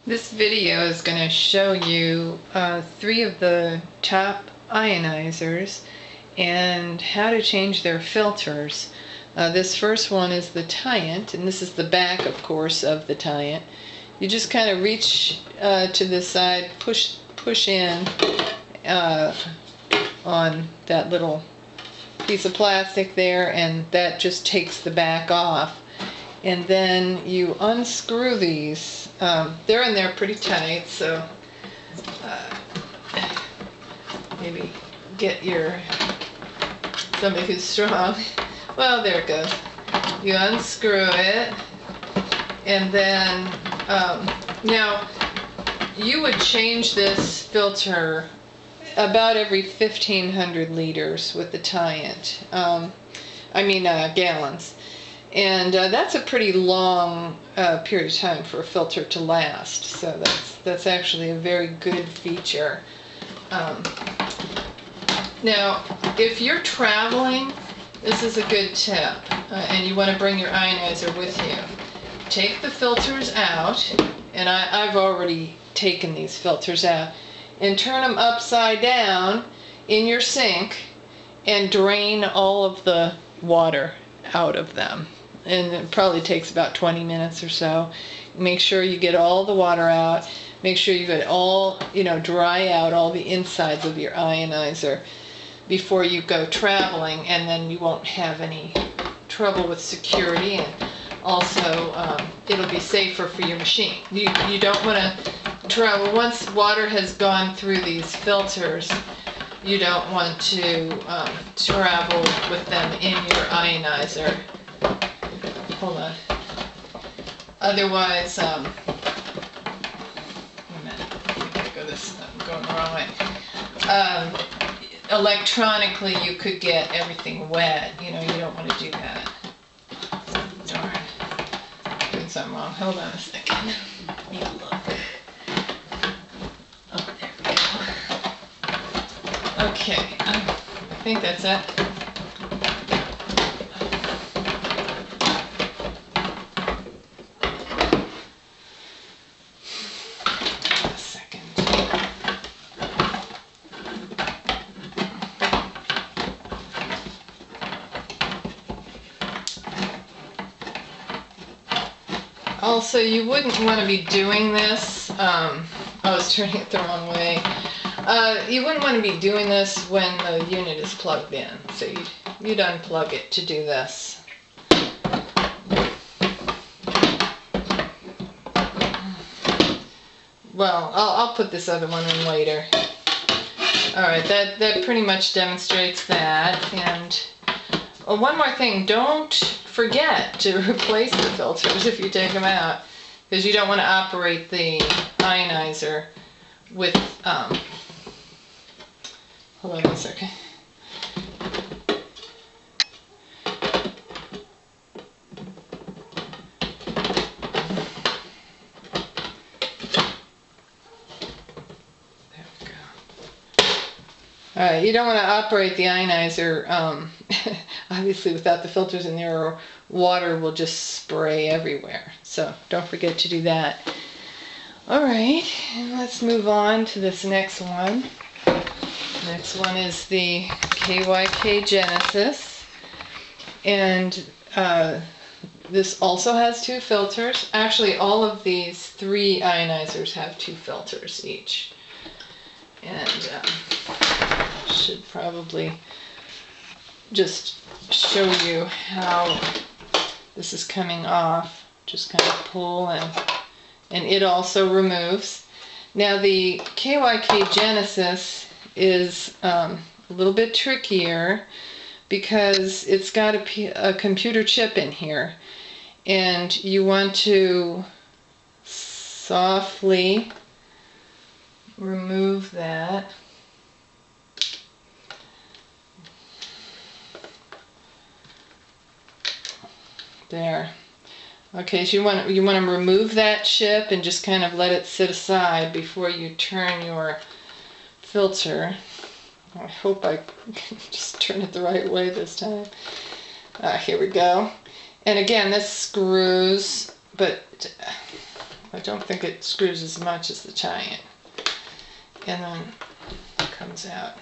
This video is going to show you three of the top ionizers and how to change their filters. This first one is the tyent, and this is the back, of course, of the tyent. You just kind of reach to the side, push in on that little piece of plastic there, and that just takes the back off. And then you unscrew these. They're in there pretty tight, so maybe get somebody who's strong. Well, there it goes. You unscrew it, and then now you would change this filter about every 1,500 liters with the tyent. Gallons. And that's a pretty long period of time for a filter to last. So that's actually a very good feature. Now, if you're traveling, this is a good tip, and you want to bring your ionizer with you. Take the filters out, and I've already taken these filters out, and turn them upside down in your sink and drain all of the water out of them. And it probably takes about 20 minutes or so. Make sure you get all the water out. Make sure you get all, dry out all the insides of your ionizer before you go traveling, and then you won't have any trouble with security, and also it'll be safer for your machine. You don't want to travel, once water has gone through these filters, you don't want to travel with them in your ionizer. Hold on. Otherwise, wait a minute. I think I'm going the wrong way. Electronically, you could get everything wet. You don't want to do that. Darn. Doing something wrong. Hold on a second. Let me look. Oh, there we go. Okay. I think that's it. Also, you wouldn't want to be doing this, I was turning it the wrong way. You wouldn't want to be doing this when the unit is plugged in, so you'd unplug it to do this. Well, I'll put this other one in later. Alright, that pretty much demonstrates that. And one more thing, don't forget to replace the filters if you take them out, because you don't want to operate the ionizer with, hold on one second. There we go. Alright, you don't want to operate the ionizer obviously without the filters in there, or water will just spray everywhere. So don't forget to do that. Alright, and let's move on to this next one. Next one is the KYK Genesis. And this also has two filters. Actually, all of these three ionizers have two filters each. And should probably just show you how this is coming off. Just kind of pull, and it also removes. Now the KYK Genesis is a little bit trickier because it's got a computer chip in here, and you want to softly remove that. There. Okay, so you want to remove that chip and just kind of let it sit aside before you turn your filter. I hope I can just turn it the right way this time. Here we go. And again, this screws, but I don't think it screws as much as the tyent. And then it comes out.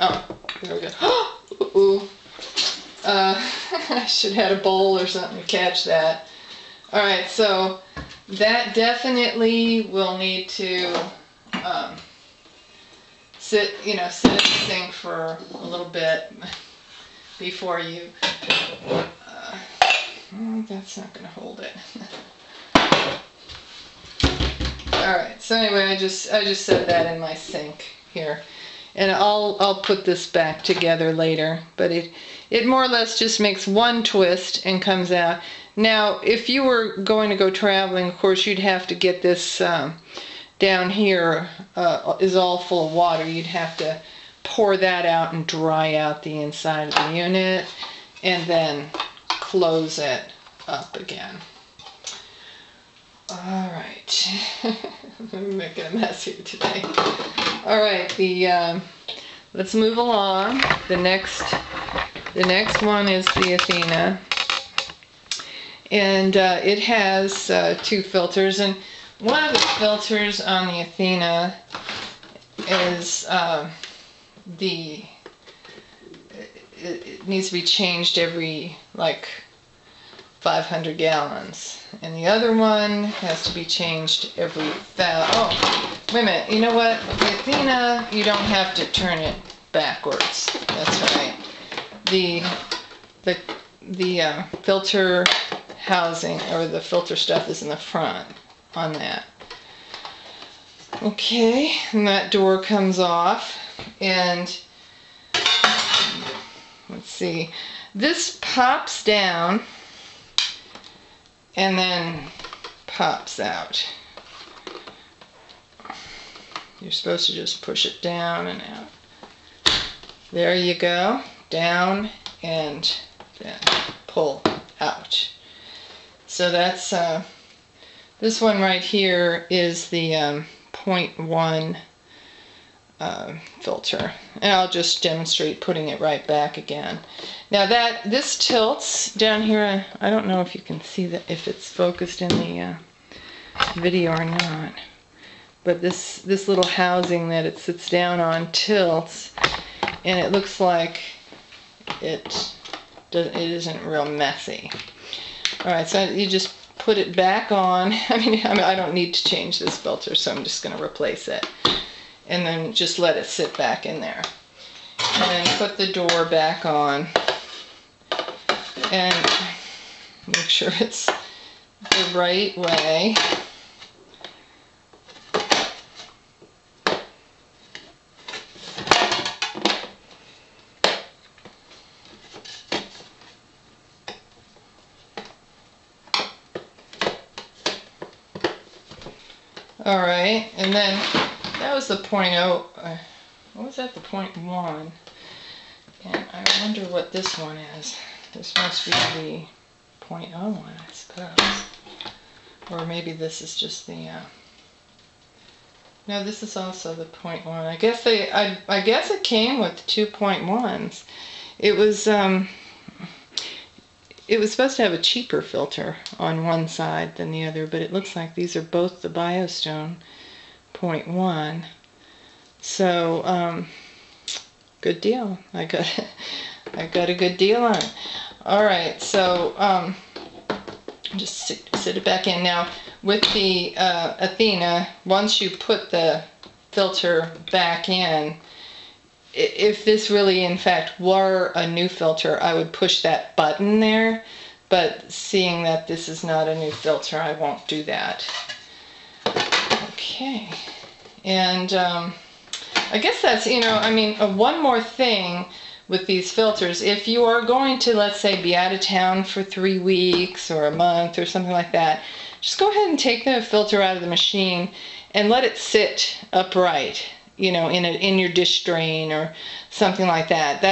Oh, there we go. Ooh. I should have had a bowl or something to catch that. Alright, so that definitely will need to sit in the sink for a little bit before you... that's not going to hold it. Alright, so anyway, I just set that in my sink here. And I'll put this back together later, but it more or less just makes one twist and comes out. Now, if you were going to go traveling, of course, you'd have to get this down here is all full of water. You'd have to pour that out and dry out the inside of the unit and then close it up again. Alright, I'm making a mess here today. Alright, let's move along. The next one is the Athena. And it has two filters, and one of the filters on the Athena is it needs to be changed every like 500 gallons, and the other one has to be changed every oh, wait a minute, you know what, the Athena, you don't have to turn it backwards. That's right. The filter housing, or the filter stuff, is in the front on that. Okay, and that door comes off, and let's see, this pops down and then pops out. You're supposed to just push it down and out. There you go. Down and then pull out. So that's this one right here is the 0.1 filter, and I'll just demonstrate putting it right back again. Now this tilts down here. I don't know if you can see that, if it's focused in the video or not, but this little housing that it sits down on tilts, and it looks like it isn't real messy. Alright, so you just put it back on. I mean, I don't need to change this filter, so I'm just going to replace it. And then just let it sit back in there. And then put the door back on. And make sure it's the right way. Alright, and then that was the 0.0, what was that, the 0.1, and I wonder what this one is. This must be the 0.01, I suppose, or maybe this is just the, no, this is also the 0.1. I guess I guess it came with 2.1s. It was supposed to have a cheaper filter on one side than the other, but it looks like these are both the Biostone 0.1. So, good deal. I got a good deal on it. Alright, so just sit it back in. Now, with the Athena, once you put the filter back in, if this really in fact were a new filter, I would push that button there, but seeing that this is not a new filter, I won't do that. Okay, and I guess that's, I mean, one more thing with these filters. If you are going to, let's say, be out of town for 3 weeks or a month or something like that, just go ahead and take the filter out of the machine and let it sit upright, in your dish drain or something like that.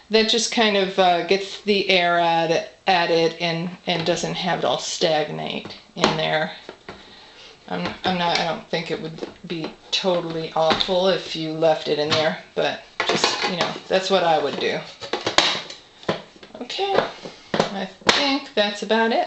That just kind of gets the air at it and doesn't have it all stagnate in there. I don't think it would be totally awful if you left it in there, but just, that's what I would do. Okay, I think that's about it.